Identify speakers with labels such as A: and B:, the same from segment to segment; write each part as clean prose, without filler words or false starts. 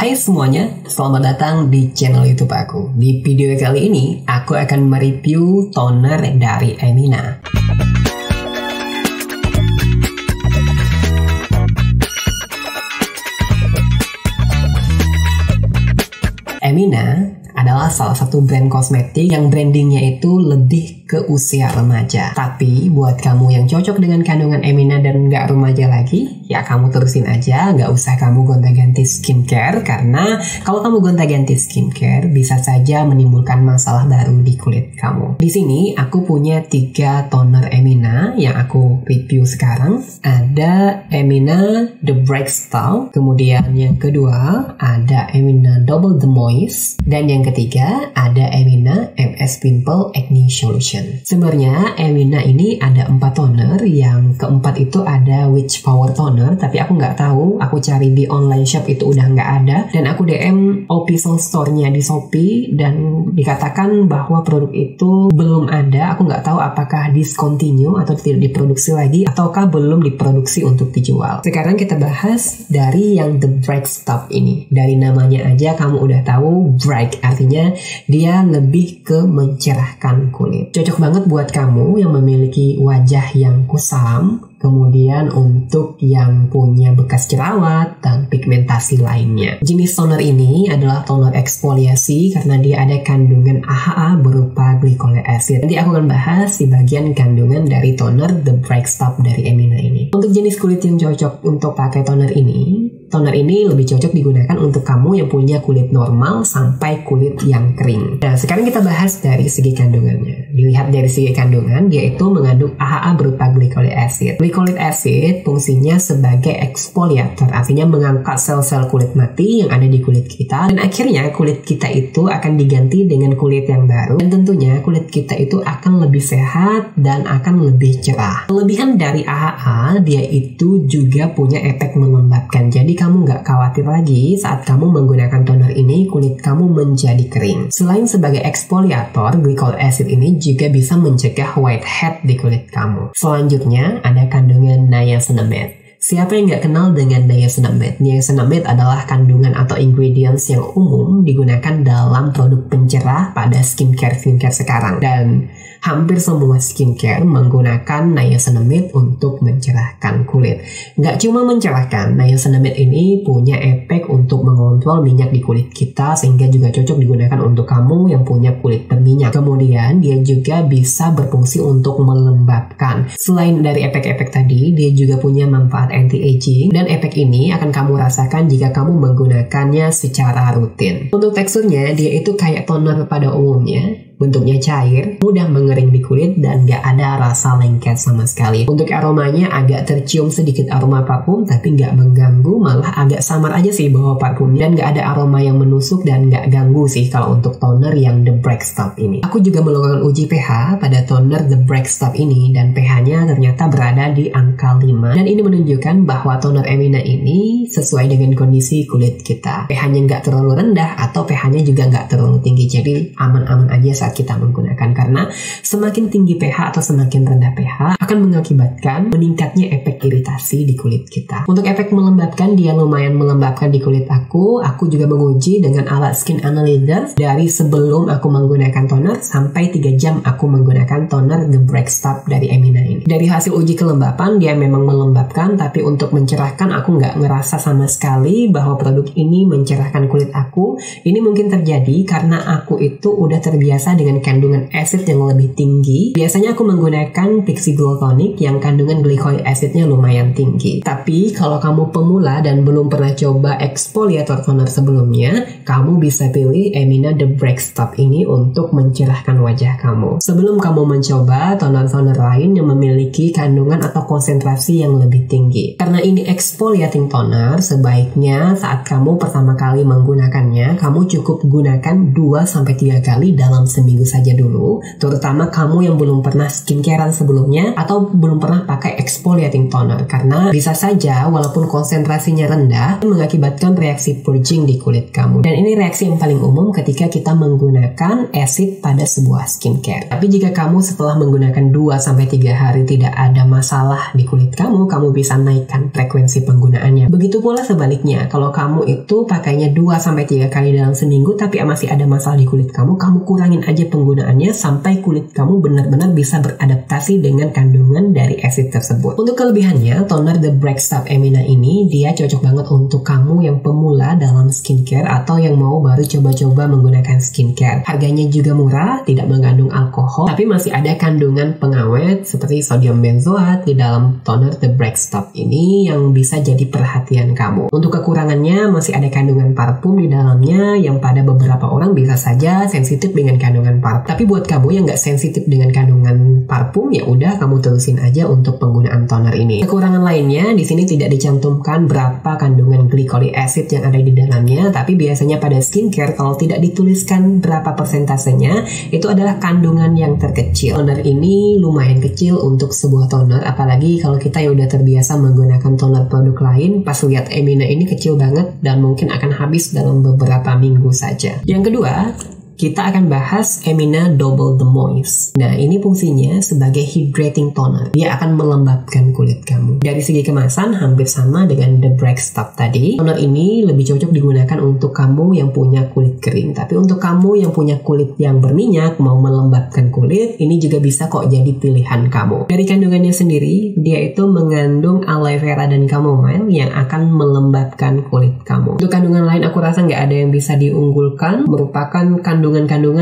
A: Hai semuanya, selamat datang di channel YouTube aku. Di video kali ini, aku akan mereview toner dari Emina. Emina adalah salah satu brand kosmetik yang brandingnya itu lebih ke usia remaja. Tapi buat kamu yang cocok dengan kandungan Emina dan nggak remaja lagi, ya kamu terusin aja, nggak usah kamu gonta-ganti skincare, karena kalau kamu gonta-ganti skincare bisa saja menimbulkan masalah baru di kulit kamu. Di sini aku punya 3 toner Emina yang aku review sekarang. Ada Emina The Bright Stuff, kemudian yang kedua ada Emina Double The Moist, dan yang ketiga ada Emina MS Pimple Acne Solution. Sebenarnya Emina ini ada 4 toner, yang keempat itu ada Witch Power Toner, tapi aku nggak tahu, aku cari di online shop itu udah nggak ada, dan aku DM official store-nya di Shopee dan dikatakan bahwa produk itu belum ada. Aku nggak tahu apakah discontinue atau tidak diproduksi lagi, ataukah belum diproduksi untuk dijual. Sekarang kita bahas dari yang The Bright Stuff ini. Dari namanya aja kamu udah tahu bright, artinya dia lebih ke mencerahkan kulit. Cocok banget buat kamu yang memiliki wajah yang kusam, kemudian untuk yang punya bekas jerawat dan pigmentasi lainnya. Jenis toner ini adalah toner eksfoliasi karena dia ada kandungan AHA berupa glycolic acid. Nanti aku akan bahas di bagian kandungan dari toner The Bright Stuff dari Emina ini. Untuk jenis kulit yang cocok untuk pakai toner ini lebih cocok digunakan untuk kamu yang punya kulit normal sampai kulit yang kering. Nah, sekarang kita bahas dari segi kandungannya. Dilihat dari segi kandungan, dia itu mengandung AHA berupa glycolic acid. Glycolic acid fungsinya sebagai eksfoliator, artinya mengangkat sel-sel kulit mati yang ada di kulit kita, dan akhirnya kulit kita itu akan diganti dengan kulit yang baru, dan tentunya kulit kita itu akan lebih sehat dan akan lebih cerah. Kelebihan dari AHA, dia itu juga punya efek melembabkan, jadi kamu nggak khawatir lagi saat kamu menggunakan toner ini kulit kamu menjadi kering. Selain sebagai eksfoliator, glycolic acid ini juga bisa mencegah whitehead di kulit kamu. Selanjutnya ada kandungan niacinamide. Siapa yang nggak kenal dengan niacinamide? Niacinamide adalah kandungan atau ingredients yang umum digunakan dalam produk pencerah pada skincare sekarang. Dan hampir semua skincare menggunakan niacinamide untuk mencerahkan kulit. Nggak cuma mencerahkan, niacinamide ini punya efek untuk mengontrol minyak di kulit kita, sehingga juga cocok digunakan untuk kamu yang punya kulit berminyak. Kemudian dia juga bisa berfungsi untuk melembabkan. Selain dari efek-efek tadi, dia juga punya manfaat anti-aging, dan efek ini akan kamu rasakan jika kamu menggunakannya secara rutin. Untuk teksturnya, dia itu kayak toner pada umumnya. Bentuknya cair, mudah mengering di kulit, dan gak ada rasa lengket sama sekali. Untuk aromanya agak tercium sedikit aroma parfum, tapi gak mengganggu, malah agak samar aja sih bawa parfumnya, dan gak ada aroma yang menusuk dan gak ganggu sih kalau untuk toner yang The Bright Stuff ini. Aku juga melakukan uji pH pada toner The Bright Stuff ini, dan pH-nya ternyata berada di angka 5, dan ini menunjukkan bahwa toner Emina ini sesuai dengan kondisi kulit kita. pH-nya gak terlalu rendah atau pH-nya juga gak terlalu tinggi, jadi aman-aman aja saat kita menggunakan, karena semakin tinggi pH atau semakin rendah pH akan mengakibatkan meningkatnya efek iritasi di kulit kita. Untuk efek melembabkan, dia lumayan melembabkan di kulit aku. Aku juga menguji dengan alat skin analyzer dari sebelum aku menggunakan toner sampai 3 jam aku menggunakan toner The Bright Stuff dari Emina ini. Dari hasil uji kelembapan, dia memang melembabkan, tapi untuk mencerahkan aku nggak ngerasa sama sekali bahwa produk ini mencerahkan kulit aku. Ini mungkin terjadi karena aku itu udah terbiasa dengan kandungan acid yang lebih tinggi. Biasanya aku menggunakan Pixi Glow Tonic yang kandungan glycolic acidnya lumayan tinggi. Tapi kalau kamu pemula dan belum pernah coba exfoliator toner sebelumnya, kamu bisa pilih Emina The Bright Stuff ini untuk mencerahkan wajah kamu. Sebelum kamu mencoba toner-toner lain yang memiliki kandungan atau konsentrasi yang lebih tinggi. Karena ini exfoliating toner, sebaiknya saat kamu pertama kali menggunakannya, kamu cukup gunakan 2-3 kali dalam seminggu seminggu saja dulu, terutama kamu yang belum pernah skincarean sebelumnya atau belum pernah pakai exfoliating toner, karena bisa saja walaupun konsentrasinya rendah mengakibatkan reaksi purging di kulit kamu. Dan ini reaksi yang paling umum ketika kita menggunakan acid pada sebuah skincare. Tapi jika kamu setelah menggunakan 2-3 hari tidak ada masalah di kulit kamu bisa naikkan frekuensi penggunaannya. Begitu pula sebaliknya, kalau kamu itu pakainya 2-3 kali dalam seminggu tapi masih ada masalah di kulit kamu kurangin aja penggunaannya sampai kulit kamu benar-benar bisa beradaptasi dengan kandungan dari acid tersebut. Untuk kelebihannya, toner The Black Stuff Emina ini dia cocok banget untuk kamu yang pemula dalam skincare atau yang mau baru coba-coba menggunakan skincare. Harganya juga murah, tidak mengandung alkohol, tapi masih ada kandungan pengawet seperti sodium benzoat di dalam toner The Black Stuff ini yang bisa jadi perhatian kamu. Untuk kekurangannya masih ada kandungan parfum di dalamnya yang pada beberapa orang bisa saja sensitif dengan kandungan parfum. Tapi buat kamu yang nggak sensitif dengan kandungan parfum, ya udah kamu terusin aja untuk penggunaan toner ini. Kekurangan lainnya di sini tidak dicantumkan berapa kandungan glycolic acid yang ada di dalamnya, tapi biasanya pada skincare kalau tidak dituliskan berapa persentasenya, itu adalah kandungan yang terkecil. Toner ini lumayan kecil untuk sebuah toner, apalagi kalau kita yang udah terbiasa menggunakan toner produk lain, pas lihat Emina ini kecil banget dan mungkin akan habis dalam beberapa minggu saja. Yang kedua, kita akan bahas Emina Double the Moist. Nah, ini fungsinya sebagai hydrating toner. Dia akan melembabkan kulit kamu. Dari segi kemasan hampir sama dengan The Black Stuff tadi. Toner ini lebih cocok digunakan untuk kamu yang punya kulit kering. Tapi untuk kamu yang punya kulit yang berminyak, mau melembabkan kulit, ini juga bisa kok jadi pilihan kamu. Dari kandungannya sendiri, dia itu mengandung aloe vera dan chamomile yang akan melembabkan kulit kamu. Untuk kandungan lain aku rasa nggak ada yang bisa diunggulkan, merupakan kandungan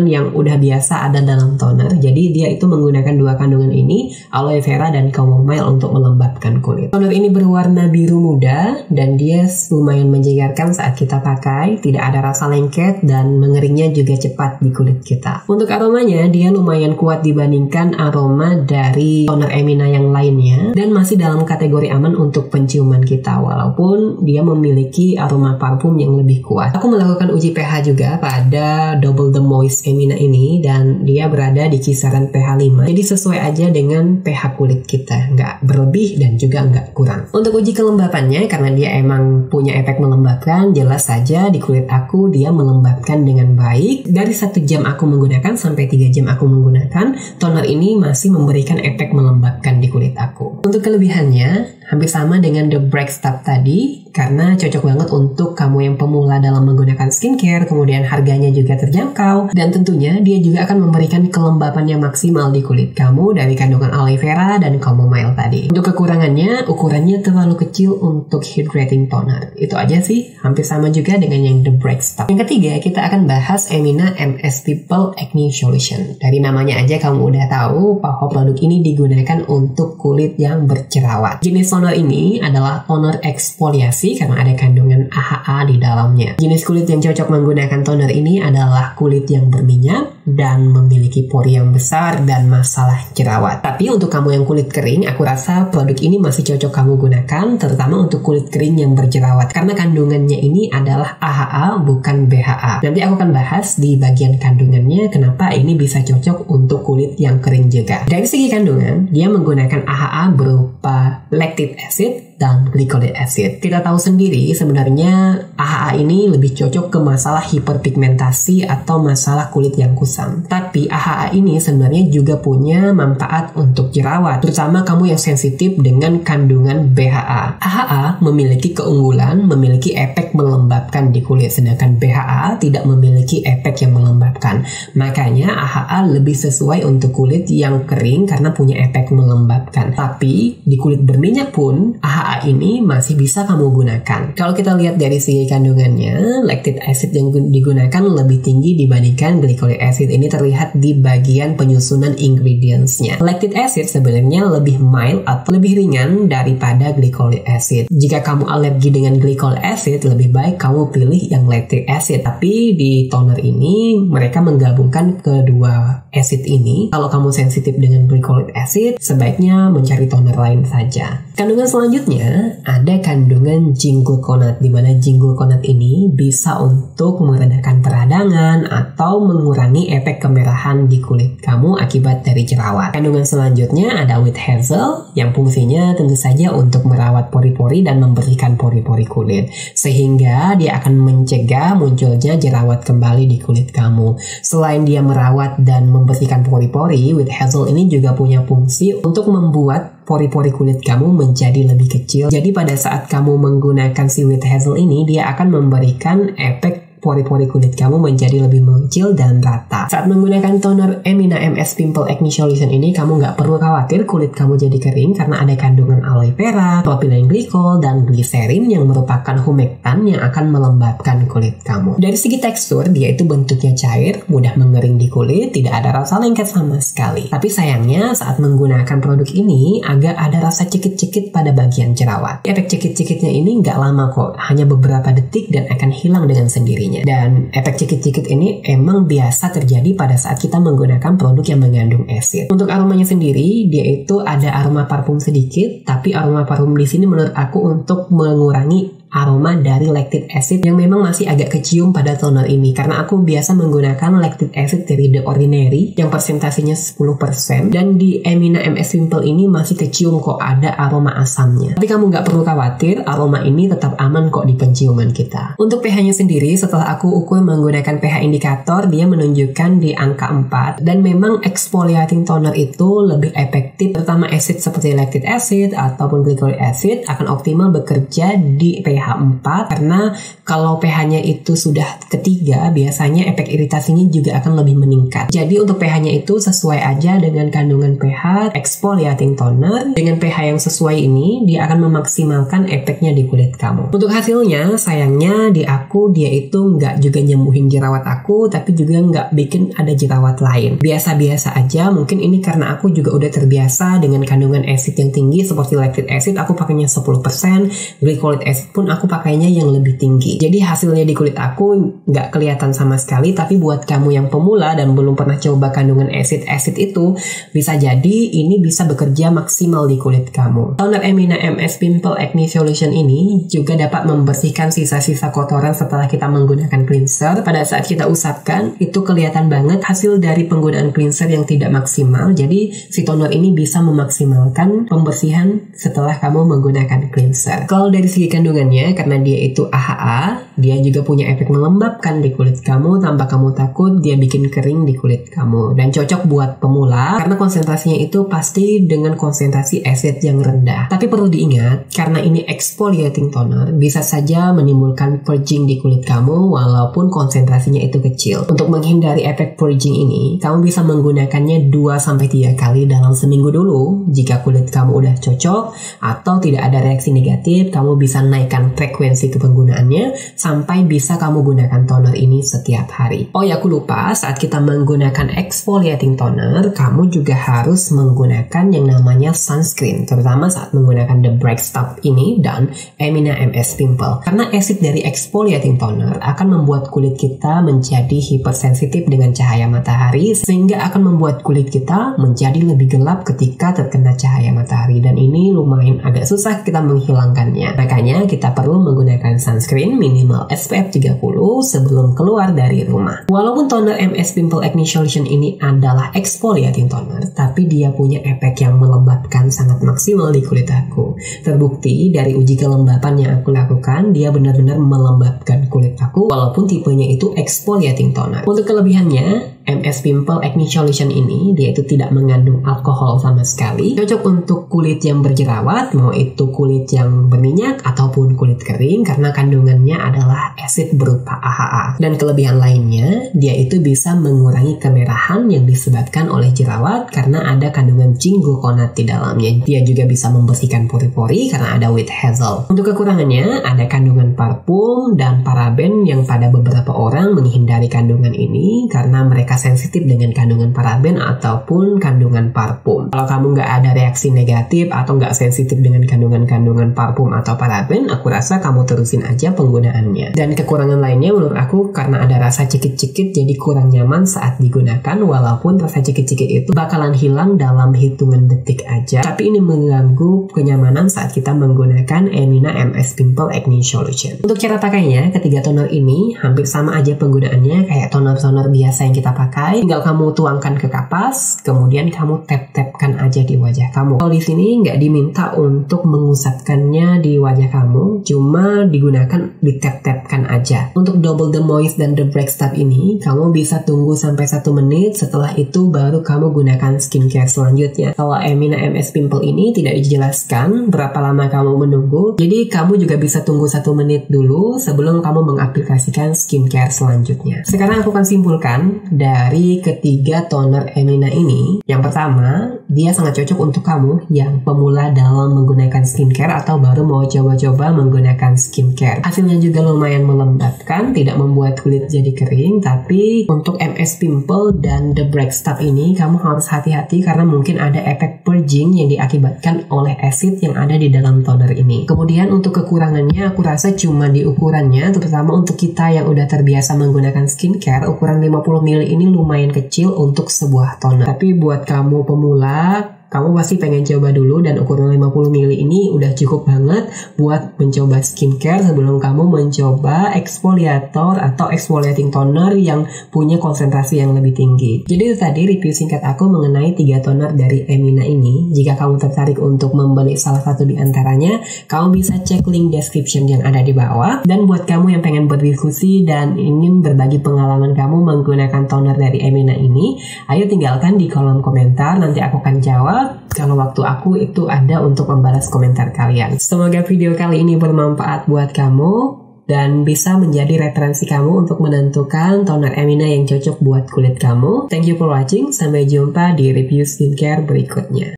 A: yang udah biasa ada dalam toner. Jadi dia itu menggunakan dua kandungan ini, aloe vera dan chamomile untuk melembabkan kulit. Toner ini berwarna biru muda dan dia lumayan menyegarkan saat kita pakai, tidak ada rasa lengket dan mengeringnya juga cepat di kulit kita. Untuk aromanya dia lumayan kuat dibandingkan aroma dari toner Emina yang lainnya dan masih dalam kategori aman untuk penciuman kita walaupun dia memiliki aroma parfum yang lebih kuat. Aku melakukan uji pH juga pada Double the Moist Emina ini dan dia berada di kisaran pH 5. Jadi sesuai aja dengan pH kulit kita, nggak berlebih dan juga nggak kurang. Untuk uji kelembapannya, karena dia emang punya efek melembabkan, jelas saja di kulit aku dia melembabkan dengan baik. Dari 1 jam aku menggunakan sampai 3 jam aku menggunakan, toner ini masih memberikan efek melembabkan di kulit aku. Untuk kelebihannya hampir sama dengan The Black Stuff tadi, karena cocok banget untuk kamu yang pemula dalam menggunakan skincare, kemudian harganya juga terjangkau, dan tentunya dia juga akan memberikan kelembapan yang maksimal di kulit kamu dari kandungan aloe vera dan chamomile tadi. Untuk kekurangannya, ukurannya terlalu kecil untuk hydrating toner. Itu aja sih, hampir sama juga dengan yang The Black Stuff. Yang ketiga, kita akan bahas Emina MS People Acne Solution. Dari namanya aja kamu udah tahu bahwa produk ini digunakan untuk kulit yang berjerawat. Jenis toner ini adalah toner eksfoliasi karena ada kandungan AHA di dalamnya. Jenis kulit yang cocok menggunakan toner ini adalah kulit yang berminyak dan memiliki pori yang besar dan masalah jerawat. Tapi untuk kamu yang kulit kering, aku rasa produk ini masih cocok kamu gunakan, terutama untuk kulit kering yang berjerawat karena kandungannya ini adalah AHA bukan BHA. Nanti aku akan bahas di bagian kandungannya kenapa ini bisa cocok untuk kulit yang kering juga. Dari segi kandungan, dia menggunakan AHA berupa lactic acid dan glycolic acid. Kita tahu sendiri sebenarnya AHA ini lebih cocok ke masalah hiperpigmentasi atau masalah kulit yang kusam. Tapi AHA ini sebenarnya juga punya manfaat untuk jerawat, terutama kamu yang sensitif dengan kandungan BHA. AHA memiliki keunggulan, memiliki efek melembabkan di kulit, sedangkan BHA tidak memiliki efek yang melembabkan. Makanya AHA lebih sesuai untuk kulit yang kering karena punya efek melembabkan. Tapi di kulit berminyak pun AHA ini masih bisa kamu gunakan. Kalau kita lihat dari segi kandungannya, lactic acid yang digunakan lebih tinggi dibandingkan glycolic acid. Ini terlihat di bagian penyusunan ingredients-nya. Lactic acid sebenarnya lebih mild atau lebih ringan daripada glycolic acid. Jika kamu alergi dengan glycolic acid, lebih baik kamu pilih yang lactic acid. Tapi di toner ini mereka menggabungkan kedua acid ini. Kalau kamu sensitif dengan glycolic acid, sebaiknya mencari toner lain saja. Kandungan selanjutnya ada kandungan zinc-gluconate, di mana zinc-gluconate ini bisa untuk meredakan peradangan atau mengurangi mengurangi efek kemerahan di kulit kamu akibat dari jerawat. Kandungan selanjutnya ada wheat hazel yang fungsinya tentu saja untuk merawat pori-pori dan membersihkan pori-pori kulit, sehingga dia akan mencegah munculnya jerawat kembali di kulit kamu. Selain dia merawat dan membersihkan pori-pori, wheat hazel ini juga punya fungsi untuk membuat pori-pori kulit kamu menjadi lebih kecil. Jadi pada saat kamu menggunakan si wheat hazel ini, dia akan memberikan efek pori-pori kulit kamu menjadi lebih mengecil dan rata. Saat menggunakan toner Emina MS Pimple Acne Solution ini, kamu nggak perlu khawatir kulit kamu jadi kering karena ada kandungan aloe vera, propylene glycol, dan glycerin yang merupakan humektan yang akan melembabkan kulit kamu. Dari segi tekstur, dia itu bentuknya cair, mudah mengering di kulit, tidak ada rasa lengket sama sekali. Tapi sayangnya saat menggunakan produk ini, agak ada rasa cekit-cekit pada bagian jerawat. Efek cekit-cekitnya ini nggak lama kok, hanya beberapa detik dan akan hilang dengan sendirinya. Dan efek cekit-cekit ini emang biasa terjadi pada saat kita menggunakan produk yang mengandung asid. Untuk aromanya sendiri, dia itu ada aroma parfum sedikit, tapi aroma parfum di sini menurut aku untuk mengurangi aroma dari lactic acid yang memang masih agak kecium pada toner ini, karena aku biasa menggunakan lactic acid dari The Ordinary yang persentasenya 10%, dan di Emina MS Pimple ini masih kecium kok ada aroma asamnya. Tapi kamu nggak perlu khawatir, aroma ini tetap aman kok di penciuman kita. Untuk pH-nya sendiri, setelah aku ukur menggunakan pH indikator, dia menunjukkan di angka 4, dan memang exfoliating toner itu lebih efektif, terutama acid seperti lactic acid ataupun glycolic acid akan optimal bekerja di pH 4, karena kalau pH-nya itu sudah ketiga, biasanya efek iritasinya juga akan lebih meningkat. Jadi untuk pH-nya itu sesuai aja dengan kandungan pH exfoliating toner. Dengan pH yang sesuai ini, dia akan memaksimalkan efeknya di kulit kamu. Untuk hasilnya, sayangnya di aku dia itu nggak juga nyembuhin jerawat aku, tapi juga nggak bikin ada jerawat lain. Biasa-biasa aja, mungkin ini karena aku juga udah terbiasa dengan kandungan acid yang tinggi seperti lactic acid, aku pakainya 10%, glycolic acid pun aku pakainya yang lebih tinggi. Jadi hasilnya di kulit aku nggak kelihatan sama sekali, tapi buat kamu yang pemula dan belum pernah coba kandungan acid itu, bisa jadi ini bisa bekerja maksimal di kulit kamu. Toner Emina MS Pimple Acne Solution ini juga dapat membersihkan sisa-sisa kotoran setelah kita menggunakan cleanser. Pada saat kita usapkan, itu kelihatan banget hasil dari penggunaan cleanser yang tidak maksimal. Jadi si toner ini bisa memaksimalkan pembersihan setelah kamu menggunakan cleanser. Kalau dari segi kandungannya, karena dia itu AHA, dia juga punya efek melembabkan di kulit kamu tanpa kamu takut dia bikin kering di kulit kamu, dan cocok buat pemula karena konsentrasinya itu pasti dengan konsentrasi acid yang rendah. Tapi perlu diingat, karena ini exfoliating toner, bisa saja menimbulkan purging di kulit kamu walaupun konsentrasinya itu kecil. Untuk menghindari efek purging ini, kamu bisa menggunakannya 2-3 kali dalam seminggu dulu. Jika kulit kamu udah cocok atau tidak ada reaksi negatif, kamu bisa naikkan frekuensi kepenggunaannya sampai bisa kamu gunakan toner ini setiap hari. Oh ya, aku lupa, saat kita menggunakan exfoliating toner, kamu juga harus menggunakan yang namanya sunscreen, terutama saat menggunakan The Bright Stuff ini dan Emina MS Pimple. Karena acid dari exfoliating toner akan membuat kulit kita menjadi hipersensitif dengan cahaya matahari, sehingga akan membuat kulit kita menjadi lebih gelap ketika terkena cahaya matahari, dan ini lumayan agak susah kita menghilangkannya. Makanya kita perlu menggunakan sunscreen minimal SPF 30 sebelum keluar dari rumah. Walaupun toner MS Pimple Acne Solution ini adalah exfoliating toner, tapi dia punya efek yang melembabkan sangat maksimal di kulit aku. Terbukti dari uji kelembapan yang aku lakukan, dia benar-benar melembabkan kulit aku walaupun tipenya itu exfoliating toner. Untuk kelebihannya, MS Pimple Acne Solution ini dia itu tidak mengandung alkohol sama sekali. Cocok untuk kulit yang berjerawat, mau itu kulit yang berminyak ataupun kulit kering, karena kandungannya adalah asid berupa AHA. Dan kelebihan lainnya, dia itu bisa mengurangi kemerahan yang disebabkan oleh jerawat karena ada kandungan zinc gluconate di dalamnya. Dia juga bisa membersihkan pori-pori karena ada wheat hazel. Untuk kekurangannya, ada kandungan parfum dan paraben yang pada beberapa orang menghindari kandungan ini karena mereka sensitif dengan kandungan paraben ataupun kandungan parfum. Kalau kamu nggak ada reaksi negatif atau nggak sensitif dengan kandungan-kandungan parfum atau paraben, aku rasa kamu terusin aja penggunaannya. Dan kekurangan lainnya menurut aku karena ada rasa cekit-cekit, jadi kurang nyaman saat digunakan, walaupun rasa cekit-cekit itu bakalan hilang dalam hitungan detik aja. Tapi ini mengganggu kenyamanan saat kita menggunakan Emina MS Pimple Acne Solution. Untuk cara pakainya, ketiga toner ini hampir sama aja penggunaannya kayak toner-toner biasa yang kita pakai pakai, tinggal kamu tuangkan ke kapas, kemudian kamu tap-tapkan aja di wajah kamu. Kalau di sini nggak diminta untuk mengusapkannya di wajah kamu, cuma digunakan di tap-tapkan aja. Untuk Double the Moist dan The Break Stop ini, kamu bisa tunggu sampai 1 menit, setelah itu baru kamu gunakan skincare selanjutnya. Kalau Emina MS Pimple ini tidak dijelaskan berapa lama kamu menunggu, jadi kamu juga bisa tunggu 1 menit dulu sebelum kamu mengaplikasikan skincare selanjutnya. Sekarang aku akan simpulkan dari ketiga toner Emina ini. Yang pertama, dia sangat cocok untuk kamu yang pemula dalam menggunakan skincare atau baru mau coba-coba menggunakan skincare. Hasilnya juga lumayan melembabkan, tidak membuat kulit jadi kering, tapi untuk MS Pimple dan The Break Stop ini kamu harus hati-hati karena mungkin ada efek purging yang diakibatkan oleh asid yang ada di dalam toner ini. Kemudian untuk kekurangannya, aku rasa cuma di ukurannya, terutama untuk kita yang udah terbiasa menggunakan skincare, ukuran 50 ml ini lumayan kecil untuk sebuah toner. Tapi buat kamu pemula, kamu pasti pengen coba dulu dan ukuran 50 ml ini udah cukup banget buat mencoba skincare sebelum kamu mencoba eksfoliator atau exfoliating toner yang punya konsentrasi yang lebih tinggi. Jadi itu tadi review singkat aku mengenai 3 toner dari Emina ini. Jika kamu tertarik untuk membeli salah satu di antaranya, kamu bisa cek link description yang ada di bawah. Dan buat kamu yang pengen berdiskusi dan ingin berbagi pengalaman kamu menggunakan toner dari Emina ini, ayo tinggalkan di kolom komentar, nanti aku akan jawab kalau waktu aku itu ada untuk membalas komentar kalian. Semoga video kali ini bermanfaat buat kamu dan bisa menjadi referensi kamu untuk menentukan toner Emina yang cocok buat kulit kamu. Thank you for watching, sampai jumpa di review skincare berikutnya.